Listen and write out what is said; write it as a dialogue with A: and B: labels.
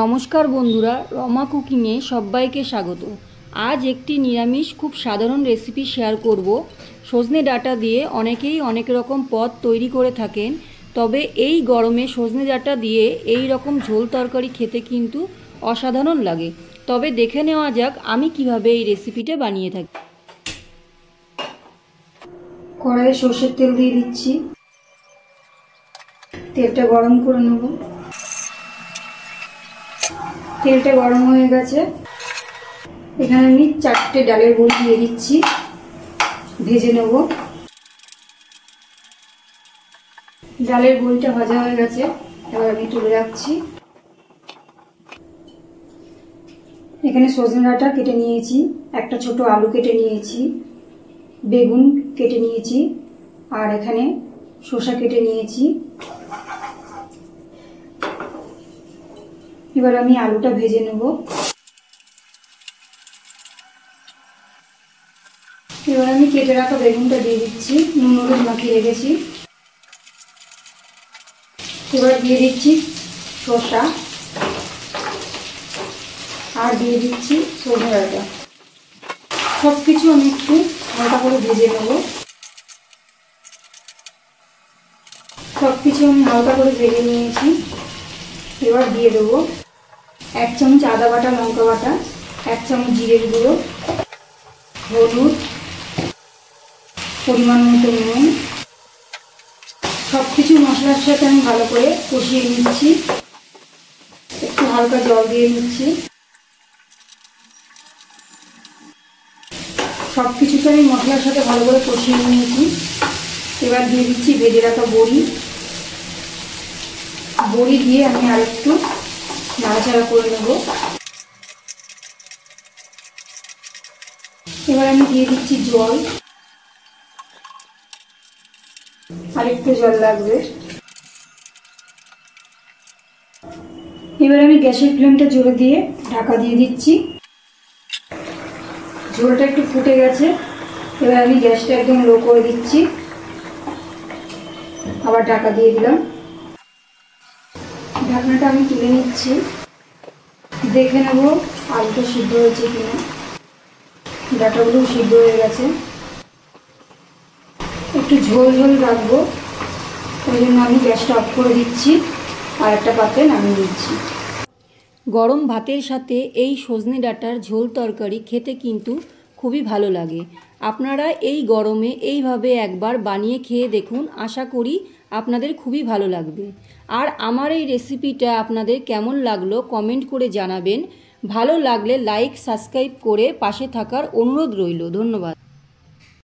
A: নমস্কার বন্ধুরা, রমা কুকিংয়ে সবাইকে স্বাগত। আজ একটি নিরামিষ খুব সাধারণ রেসিপি শেয়ার করব। সজনে ডাঁটা দিয়ে অনেকেই অনেক রকম পদ তৈরি করে থাকেন, তবে এই গরমে সজনে ডাঁটা দিয়ে এই রকম ঝোল তরকারি খেতে কিন্তু অসাধারণ লাগে। তবে দেখে নেওয়া যাক আমি কিভাবে এই রেসিপিটা বানিয়ে থাকি। কড়াইয়ে সর্ষের তেল দিয়ে দিচ্ছি, তেলটা গরম করে নেব। তেলটা গরম হয়ে গেছে, এখানে আমি 4টে ডালের বড়ি দিয়ে দিচ্ছি, ভেজে নেব। ডালের বড়িটা ভাজা হয়ে গেছে, এবার আমি তুলে রাখছি। এখানে সজনে ডাঁটা কেটে নিয়েছি, একটা ছোট আলু কেটে নিয়েছি, বেগুন কেটে নিয়েছি, আর এখানে শসা কেটে নিয়েছি। এবার আমি আলুটা ভেজে নেব। এবার আমি কেটে রাখা বেগুনটা দিয়ে দিচ্ছি, নুন হলুদ মাখিয়ে রেখেছি। এবার দিয়ে দিচ্ছি শসা, আর দিয়ে দিচ্ছি সজনে ডাঁটা। সব কিছু আমি একটু হালকা করে ভেজে নেব। সব কিছু আমি হালকা করে ভেজে নিয়েছি। এবার দিয়ে দেবো 1 চামচ আদা বাটা, লঙ্কা বাটা, 1 চামচ জিরের গুঁড়ো, হলুদ, পরিমাণ মতো নুন। সব কিছু মশলার সাথে আমি ভালো করে কষিয়ে নিচ্ছি। একটু হালকা জল দিয়ে নিচ্ছি। সব কিছুকে আমি মশলার সাথে ভালো করে কষিয়ে নিয়েছি। এবার দিয়ে দিচ্ছি ভেজে রাখা বড়ি। বড়ি দিয়ে আমি আরেকটু নাড়াচাড়া করে নেব। এবার আমি দিয়ে দিচ্ছি জল, আর একটু জল লাগবে। এবার আমি গ্যাসের ফ্লেমটা জোরে দিয়ে ঢাকা দিয়ে দিচ্ছি। ঝোলটা একটু ফুটে গেছে, এবার আমি গ্যাসটা একদম লো করে দিচ্ছি, আবার ঢাকা দিয়ে দিলাম। ঢাকনাটা আমি তুলে নিচ্ছি, দেখে নেব আলুটা সিদ্ধ হয়েছে কিনা। ডাঁটাগুলো সিদ্ধ হয়ে গেছে। একটু ঝোল ঝোল রাখবো, ওই জন্য আমি গ্যাসটা অফ করে দিচ্ছি, আর একটা পাত্রে নামিয়ে দিচ্ছি। গরম ভাতের সাথে এই সজনে ডাঁটার ঝোল তরকারি খেতে কিন্তু খুবই ভালো লাগে। আপনারা এই গরমে এইভাবে একবার বানিয়ে খেয়ে দেখুন, আশা করি আপনাদের খুবই ভালো লাগবে। আর আমার এই রেসিপিটা আপনাদের কেমন লাগলো কমেন্ট করে জানাবেন। ভালো লাগলে লাইক সাবস্ক্রাইব করে পাশে থাকার অনুরোধ রইল। ধন্যবাদ।